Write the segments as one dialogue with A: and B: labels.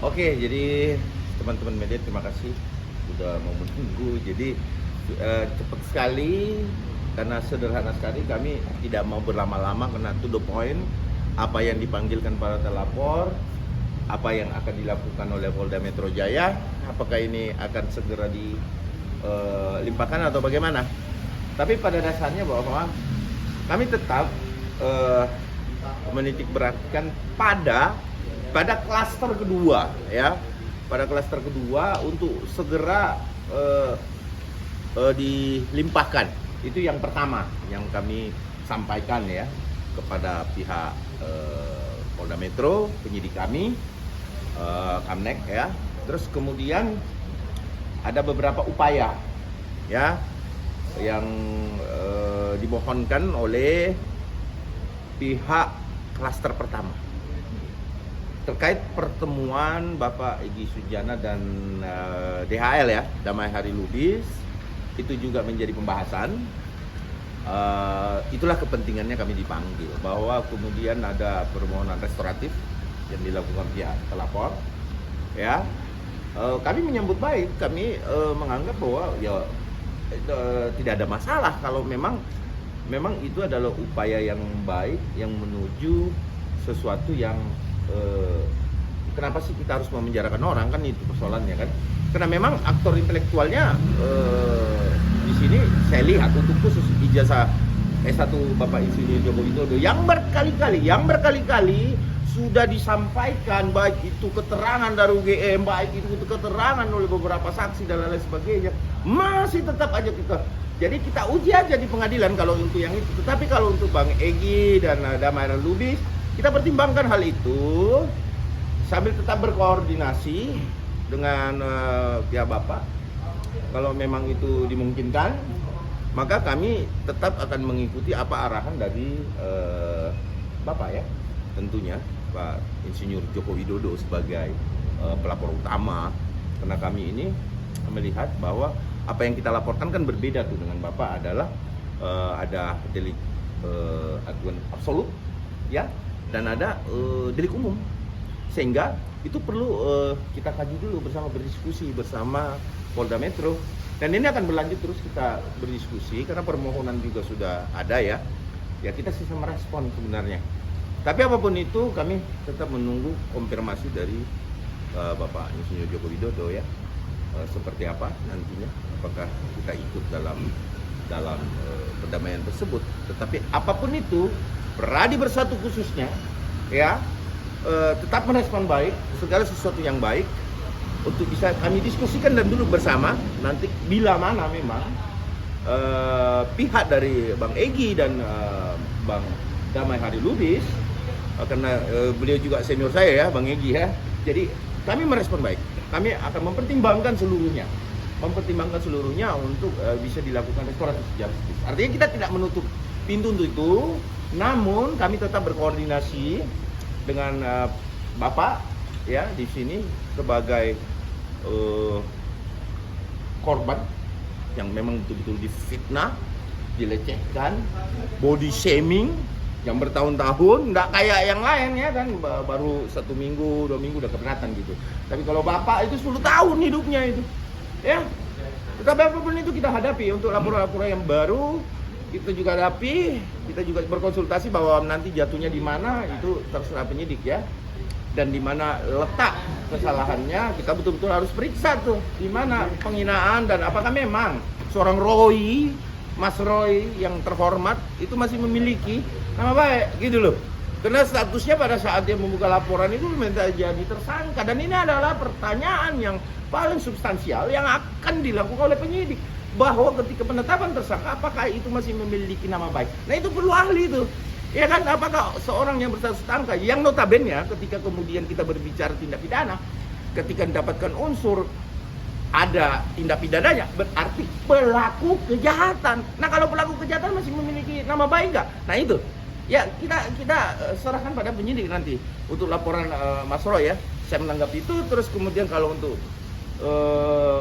A: Oke, jadi teman-teman media terima kasih sudah mau menunggu. Jadi cepat sekali karena sederhana sekali, kami tidak mau berlama-lama karena to the point. Apa yang dipanggilkan para terlapor, apa yang akan dilakukan oleh Polda Metro Jaya, apakah ini akan segera dilimpahkan atau bagaimana. Tapi pada dasarnya bahwa kami tetap menitik beratkan pada klaster kedua, ya, pada klaster kedua untuk segera dilimpahkan. Itu yang pertama yang kami sampaikan ya kepada pihak Polda Metro, penyidik kami, Kamnek ya. Terus kemudian ada beberapa upaya ya yang dimohonkan oleh pihak klaster pertama terkait pertemuan Bapak Egy Sujana dan DHL ya, Damai Hari Lubis. Itu juga menjadi pembahasan. Itulah kepentingannya kami dipanggil, bahwa kemudian ada permohonan restoratif yang dilakukan pihak pelapor ya. Kami menyambut baik, kami menganggap bahwa ya tidak ada masalah kalau memang itu adalah upaya yang baik yang menuju sesuatu yang kenapa sih kita harus memenjarakan orang, kan itu persoalannya kan. Karena memang aktor intelektualnya di sini saya lihat untuk khusus ijazah S1 Bapak Insinyur Joko Widodo yang berkali-kali sudah disampaikan, baik itu keterangan dari UGM, baik itu keterangan oleh beberapa saksi dan lain sebagainya, masih tetap aja jadi kita uji aja di pengadilan kalau untuk yang itu. Tetapi kalau untuk Bang Egy dan Damai Hari Lubis, kita pertimbangkan hal itu sambil tetap berkoordinasi dengan pihak Bapak. Kalau memang itu dimungkinkan, maka kami tetap akan mengikuti apa arahan dari Bapak ya, tentunya Pak Insinyur Joko Widodo sebagai pelapor utama. Karena kami ini melihat bahwa apa yang kita laporkan kan berbeda tuh dengan Bapak, adalah ada delik aduan absolut ya, dan ada delik umum, sehingga itu perlu kita kaji dulu bersama, berdiskusi bersama Polda Metro, dan ini akan berlanjut terus kita berdiskusi karena permohonan juga sudah ada ya kita sisa merespon sebenarnya. Tapi apapun itu kami tetap menunggu konfirmasi dari Bapak Insinyur Joko Widodo ya, seperti apa nantinya, apakah kita ikut dalam perdamaian tersebut. Tetapi apapun itu, Pradi Bersatu khususnya ya tetap merespon baik segala sesuatu yang baik untuk bisa kami diskusikan dan duduk bersama. Nanti bila mana memang pihak dari Bang Egy dan Bang Damai Hari Lubis, karena beliau juga senior saya ya, Bang Egy ya, jadi kami merespon baik. Kami akan mempertimbangkan seluruhnya untuk bisa dilakukan restoratif justice. Artinya kita tidak menutup pintu untuk itu, namun kami tetap berkoordinasi dengan Bapak ya di sini sebagai korban yang memang betul-betul difitnah, dilecehkan, body shaming yang bertahun-tahun, nggak kayak yang lain ya kan, baru 1 minggu 2 minggu udah keberatan gitu. Tapi kalau Bapak itu 10 tahun hidupnya itu ya. Tetapi apapun itu kita hadapi. Untuk laporan-laporan yang baru kita juga hadapi, kita juga berkonsultasi bahwa nanti jatuhnya di mana itu terserah penyidik ya, dan di mana letak kesalahannya kita betul-betul harus periksa tuh, di mana penghinaan dan apakah memang seorang Mas Roy yang terhormat itu masih memiliki nama baik gitu loh. Karena statusnya pada saat dia membuka laporan itu minta jadi tersangka, dan ini adalah pertanyaan yang paling substansial yang akan dilakukan oleh penyidik, bahwa ketika penetapan tersangka apakah itu masih memiliki nama baik. Nah itu perlu ahli itu ya kan, apakah seorang yang berstatus tersangka yang notabene ketika kemudian kita berbicara tindak pidana, ketika mendapatkan unsur ada tindak pidananya, berarti pelaku kejahatan. Nah kalau pelaku kejahatan masih memiliki nama baik nggak? Nah itu ya kita serahkan pada penyidik nanti untuk laporan Mas Roy ya. Saya menanggapi itu. Terus kemudian kalau untuk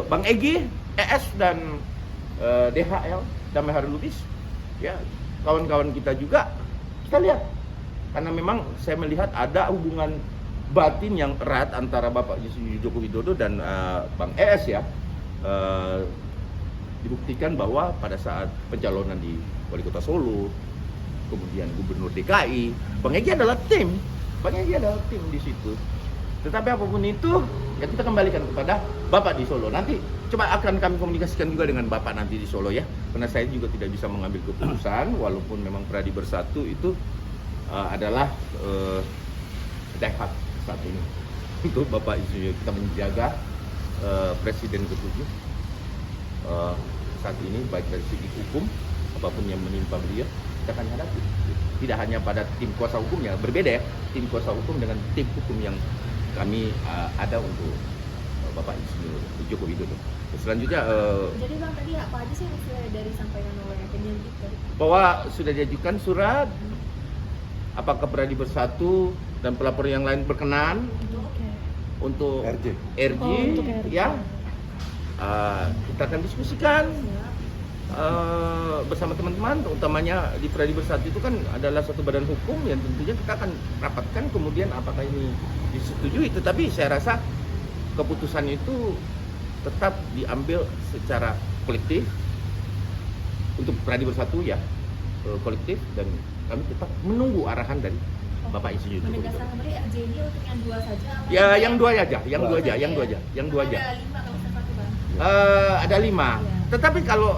A: Bang Egy, ES dan DHL, Damai Hari Lubis ya, kawan-kawan kita juga kita lihat, karena memang saya melihat ada hubungan batin yang erat antara Bapak Joko Widodo dan Bang ES ya. Dibuktikan bahwa pada saat pencalonan di Wali Kota Solo, kemudian Gubernur DKI, Bang Egy adalah tim. Bang Egy adalah tim di situ. Tetapi apapun itu, ya kita kembalikan kepada Bapak di Solo. Nanti coba akan kami komunikasikan juga dengan Bapak nanti di Solo ya. Karena saya juga tidak bisa mengambil keputusan, walaupun memang Pradi Bersatu itu adalah hak saat ini. Untuk Bapak Insinyur kita menjaga Presiden ke-7 saat ini, baik dari segi hukum, apapun yang menimpa beliau, kita akan hadapi. Tidak hanya pada tim kuasa hukumnya, berbeda ya, tim kuasa hukum dengan tim hukum yang kami ada untuk Bapak Insinyur Joko Widodo. Selanjutnya,
B: jadi Bang tadi apa aja sih yang sudah dari sampaikan oleh penyelidik tadi?
A: bahwa sudah diajukan surat, apakah Pradi Bersatu dan pelapor yang lain berkenan untuk
C: RJ.
B: untuk RJ.
A: Ya, kita akan diskusikan bersama teman-teman, utamanya di Pradi Bersatu itu kan adalah satu badan hukum yang tentunya kita akan rapatkan kemudian apakah ini disetujui. Tetapi saya rasa keputusan itu tetap diambil secara kolektif untuk Pradi Bersatu ya, kolektif, dan kami tetap menunggu arahan dari Bapak Insinyur Joko Widodo.
B: Menegaskan kembali RJ ini untuk yang dua saja?
A: Ya, yang dua aja, yang dua aja.
B: Ada 5 kalau saya pakai Bang.
A: Ada 5.
B: Iya.
A: Tetapi kalau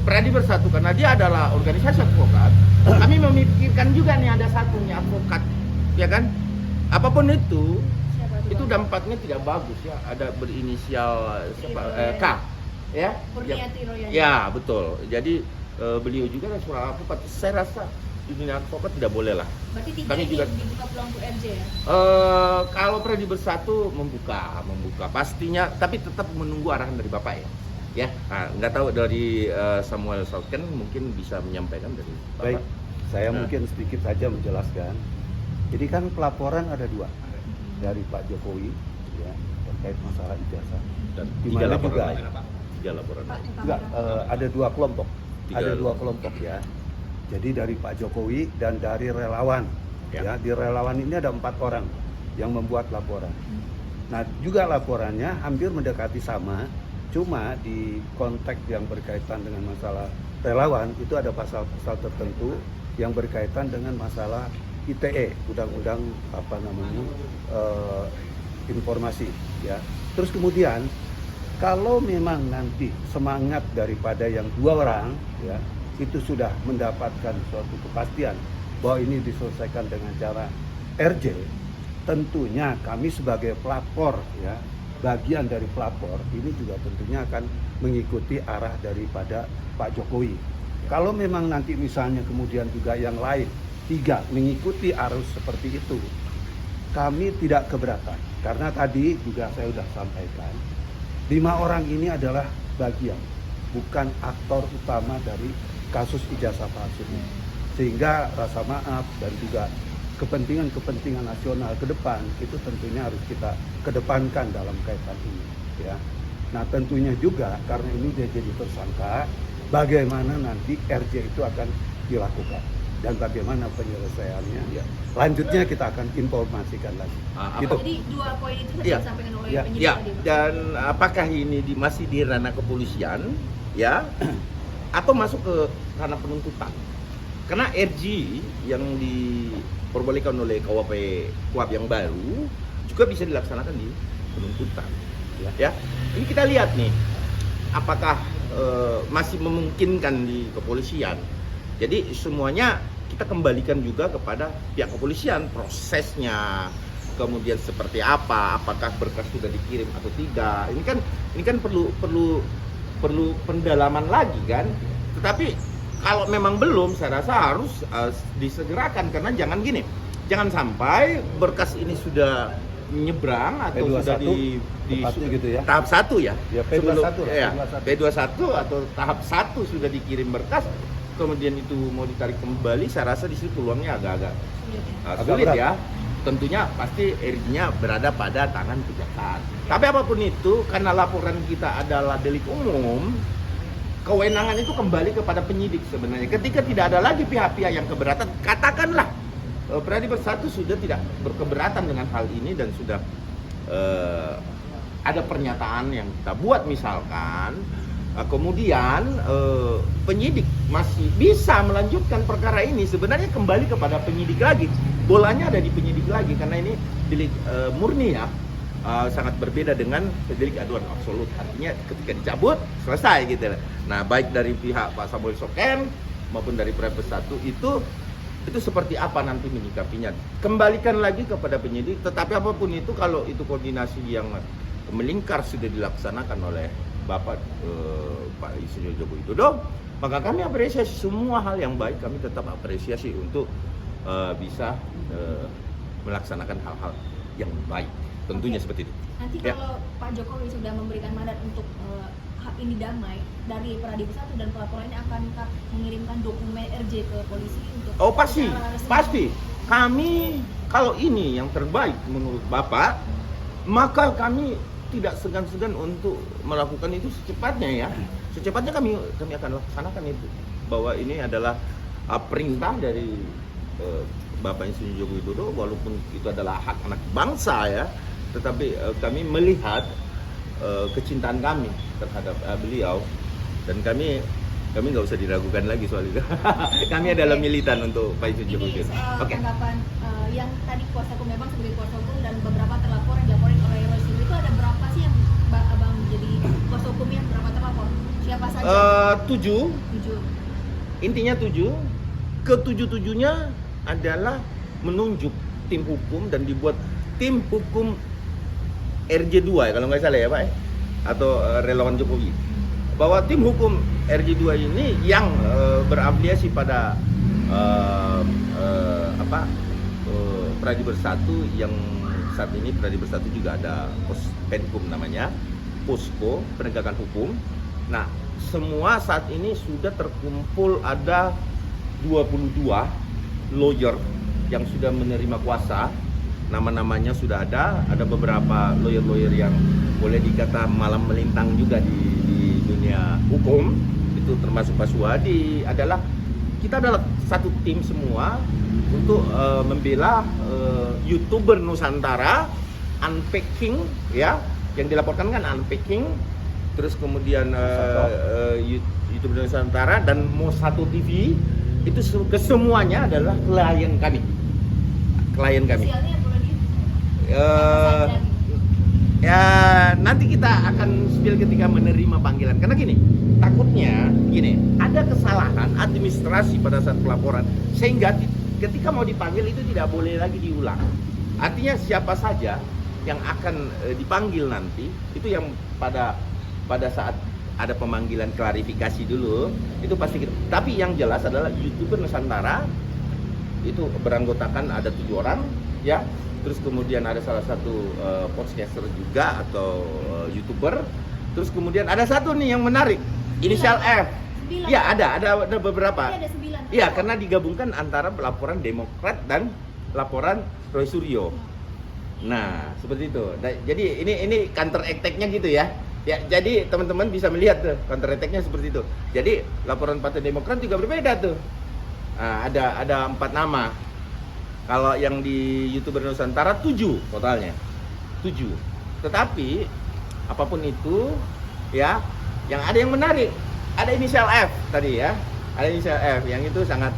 A: Pradi Bersatu karena dia adalah organisasi advokat, kami memikirkan juga nih ada satu nih advokat, ya kan? Apapun itu
B: Siapa
A: itu
B: Bang?
A: dampaknya tidak bagus ya. Ada berinisial siapa? K, ya?
B: Kurniati Royani.
A: Ya, betul. Jadi beliau juga adalah seorang advokat. Saya rasa di dunia advokat tidak boleh lah.
B: Berarti tidak
A: Kami juga
B: dibuka peluang untuk RJ ya?
A: kalau Pradi Bersatu membuka pastinya, tapi tetap menunggu arahan dari Bapak ya. Ya, nggak tahu dari Samuel Salken mungkin bisa menyampaikan dari Bapak.
C: Baik, saya mungkin sedikit saja menjelaskan. Jadi kan pelaporan ada 2 dari Pak Jokowi ya, terkait masalah ijazah.
A: Dan
C: Di
A: 3
C: mana
A: laporan
C: juga
A: lain apa? 3 laporan
B: Pak,
A: lain.
C: Enggak, ada 2 kelompok.
A: Tiga
C: Ada 2
A: kelompok.
C: kelompok ya. Jadi dari Pak Jokowi dan dari relawan.
A: Ya.
C: Ya, di relawan ini ada 4 orang yang membuat laporan. Nah, juga laporannya hampir mendekati sama, cuma di konteks yang berkaitan dengan masalah relawan itu ada pasal-pasal tertentu yang berkaitan dengan masalah ITE, undang-undang apa namanya, informasi ya. Terus kemudian kalau memang nanti semangat daripada yang 2 orang ya itu sudah mendapatkan suatu kepastian bahwa ini diselesaikan dengan cara RJ, tentunya kami sebagai pelapor ya, bagian dari pelapor ini juga tentunya akan mengikuti arah daripada Pak Jokowi. Kalau memang nanti misalnya kemudian juga yang lain 3 mengikuti arus seperti itu, kami tidak keberatan. Karena tadi juga saya sudah sampaikan, 5 orang ini adalah bagian, bukan aktor utama dari kasus ijazah palsu ini. Sehingga rasa maaf dan juga kepentingan-kepentingan nasional ke depan itu tentunya harus kita kedepankan dalam kaitan ini ya. Nah, tentunya juga karena ini dia jadi tersangka, bagaimana nanti RJ itu akan dilakukan dan bagaimana penyelesaiannya ya. Lanjutnya kita akan informasikan lagi. Gitu.
B: Jadi 2 poin itu sudah
A: Iya.
B: disampaikan oleh
C: Iya.
B: penyidik
A: Ya,
B: tadi Bang?
A: dan apakah ini masih di ranah kepolisian ya atau masuk ke ranah penuntutan? Karena RG yang diperbolehkan oleh KUHP yang baru juga bisa dilaksanakan di penuntutan ya. Ini kita lihat nih apakah masih memungkinkan di kepolisian. Jadi semuanya kita kembalikan juga kepada pihak kepolisian, prosesnya kemudian seperti apa, apakah berkas sudah dikirim atau tidak. Ini kan perlu pendalaman lagi kan. Tetapi kalau memang belum, saya rasa harus disegerakan, karena jangan sampai berkas ini sudah menyeberang atau
C: P21,
A: sudah di
C: tepatnya gitu ya.
A: tahap 1 ya.
C: Ya, P21 lah,
A: ya,
C: P21.
A: P21 atau tahap 1 sudah dikirim berkas, kemudian itu mau ditarik kembali, saya rasa di situ peluangnya agak-agak
C: Agak
A: sulit
C: berat.
A: ya. Tentunya pasti energinya berada pada tangan kejaksaan. Tapi apapun itu, karena laporan kita adalah delik umum, kewenangan itu kembali kepada penyidik sebenarnya. Ketika tidak ada lagi pihak-pihak yang keberatan, katakanlah Pradi Bersatu sudah tidak berkeberatan dengan hal ini dan sudah ada pernyataan yang kita buat misalkan kemudian penyidik masih bisa melanjutkan perkara ini, sebenarnya kembali kepada penyidik lagi, bolanya ada di penyidik lagi karena ini delik murni ya, sangat berbeda dengan delik aduan absolut, artinya ketika dicabut selesai gitu. Nah baik dari pihak Pak Samuel Soken maupun dari Pradi Bersatu itu seperti apa nanti menyikapinya, kembalikan lagi kepada penyidik. Tetapi apapun itu, kalau itu koordinasi yang melingkar sudah dilaksanakan oleh Bapak Pak Insinyur Joko Widodo, maka kami apresiasi semua hal yang baik, kami tetap apresiasi untuk bisa melaksanakan hal-hal yang baik, tentunya seperti itu.
B: Nanti kalau Pak Jokowi sudah memberikan mandat untuk hak ini damai, dari Pradi Bersatu dan pelapor ini akankah mengirimkan dokumen RJ ke polisi untuk
A: Pasti,
B: secara resmi?
A: pasti. Kami kalau ini yang terbaik menurut Bapak, maka kami tidak segan-segan untuk melakukan itu secepatnya ya. Secepatnya kami akan laksanakan itu. Bahwa ini adalah perintah dari Bapak Insinyur Joko Widodo, walaupun itu adalah hak anak bangsa ya, tetapi kami melihat kecintaan kami terhadap beliau, dan kami nggak usah diragukan lagi soal itu. Kami adalah militan untuk Pak Insinyur Joko Widodo. Oke.
B: Tanggapan yang tadi kuasa hukum, memang sebagai kuasa hukum dan beberapa terlapor yang dilaporin oleh Roy Suryo itu ada berapa sih yang abang jadi kuasa hukumnya, berapa terlapor? Siapa saja?
A: 7.
B: 7.
A: Intinya 7. Ke-7-7-nya adalah menunjuk tim hukum dan dibuat tim hukum RJ2 ya, kalau nggak salah ya Pak, atau relawan Jokowi. Bahwa tim hukum RJ2 ini yang berafiliasi pada Pradi Bersatu, yang saat ini Pradi Bersatu juga ada Penkum namanya, Posko Penegakan Hukum. Nah, semua saat ini sudah terkumpul ada 22 lawyer yang sudah menerima kuasa. Nama-namanya sudah ada beberapa lawyer-lawyer yang boleh dikata malam melintang juga di dunia hukum, itu termasuk Pak Suhadi. Kita adalah satu tim semua untuk membela YouTuber Nusantara, Unpacking ya, yang dilaporkan kan Unpacking, terus kemudian YouTuber Nusantara dan Mo1 TV, itu kesemuanya adalah klien kami.
B: Sialnya boleh di
A: Ya nanti kita akan spill ketika menerima panggilan, karena takutnya ada kesalahan administrasi pada saat pelaporan sehingga ketika mau dipanggil itu tidak boleh lagi diulang. Artinya siapa saja yang akan dipanggil nanti itu yang pada saat ada pemanggilan klarifikasi dulu itu pasti kita. Tapi yang jelas adalah YouTuber Nusantara itu beranggotakan ada 7 orang ya. Terus kemudian ada salah satu podcaster juga atau YouTuber. Terus kemudian ada satu nih yang menarik, inisial F. Iya, ada beberapa.
B: Ada 9.
A: Iya, karena digabungkan antara laporan Demokrat dan laporan Roy Suryo. Nah, seperti itu. Nah, jadi ini counter attack-nya gitu ya. Ya, jadi teman-teman bisa melihat tuh counter attack-nya seperti itu. Jadi laporan Partai Demokrat juga berbeda tuh. Nah, ada 4 nama. Kalau yang di YouTuber Nusantara 7 totalnya. 7. Tetapi apapun itu ya, yang ada yang menarik, ada inisial F tadi ya. Ada inisial F yang itu sangat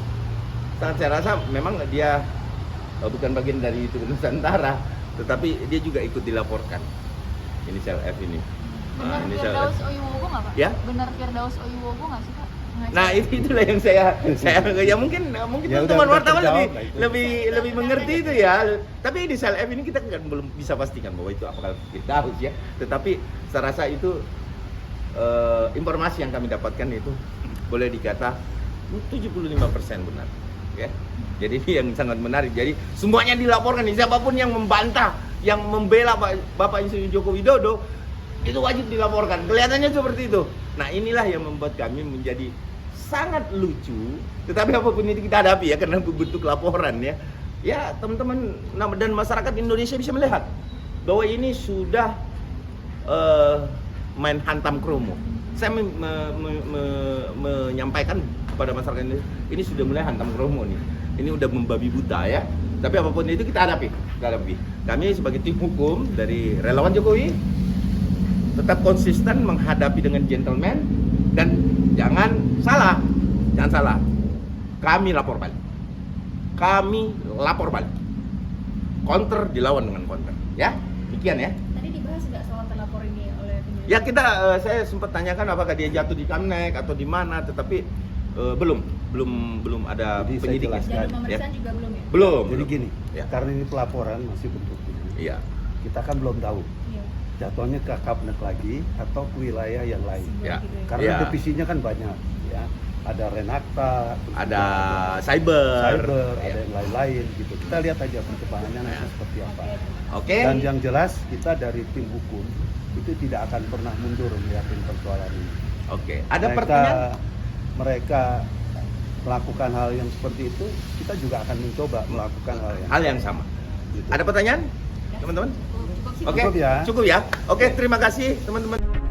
A: saya rasa memang dia bukan bagian dari YouTuber Nusantara, tetapi dia juga ikut dilaporkan. Inisial F ini.
D: Benar
A: inisial
D: Firdaus
A: F.
D: Oyuwogo nggak Pak?
A: Ya?
D: Benar Firdaus Oyuwogo nggak sih Pak?
A: Nah itulah yang saya ya mungkin
C: Ya,
A: teman
C: udah
A: wartawan
C: terjawab lah itu.
A: lebih mengerti itu ya. Tapi di sel F ini kita kan belum bisa pastikan bahwa itu apakah Firdaus ya. Tetapi saya rasa itu informasi yang kami dapatkan itu boleh dikata 75% benar ya. Jadi ini yang sangat menarik. Jadi semuanya dilaporkan, siapapun yang membantah, yang membela Bapak Insinyur Joko Widodo itu wajib dilaporkan. Kelihatannya seperti itu. Nah inilah yang membuat kami menjadi sangat lucu. Tetapi apapun itu kita hadapi ya, karena bentuk laporan ya. Ya teman-teman dan masyarakat Indonesia bisa melihat bahwa ini sudah main hantam kromo. Saya menyampaikan kepada masyarakat Indonesia, ini sudah mulai hantam kromo nih. Ini udah membabi buta ya. Tapi apapun itu kita hadapi. Kami sebagai tim hukum dari relawan Jokowi tetap konsisten menghadapi dengan gentleman dan jangan salah. Kami lapor balik. Counter dilawan dengan counter. Ya, demikian ya.
B: Tadi dibahas nggak soal terlapor ini oleh penyidik?
A: Ya saya sempat tanyakan apakah dia jatuh di Kamnek atau di mana, tetapi belum ada
C: Jadi saya
A: penyidiknya.
C: jelaskan.
B: Dan
A: Ya.
B: pemeriksaan juga belum ya?
A: Belum.
C: Jadi gini,
A: Ya.
C: karena ini pelaporan masih bentuknya,
A: Iya.
C: kita kan belum tahu
B: Iya.
C: jatuhnya ke Kapnek lagi atau ke wilayah yang lain.
A: Ya.
B: Gitu ya.
C: Karena
A: Iya.
C: divisinya kan banyak, ya. Ada Renakta, terus
A: Ada
C: juga
A: cyber.
C: cyber,
A: Ya.
C: ada yang lain-lain gitu. Kita lihat aja perkembangannya nanti
A: Ya.
C: seperti apa.
A: Oke.
C: Dan yang jelas kita dari tim hukum itu tidak akan pernah mundur melihat persoalan ini.
A: Oke. Ada pertanyaan?
C: Mereka melakukan hal yang seperti itu, kita juga akan mencoba melakukan
A: Hal yang sama.
C: gitu.
A: Ada pertanyaan, teman-teman?
B: Cukup sih.
A: Oke.
C: Cukup ya.
A: Cukup ya. Oke, terima kasih teman-teman.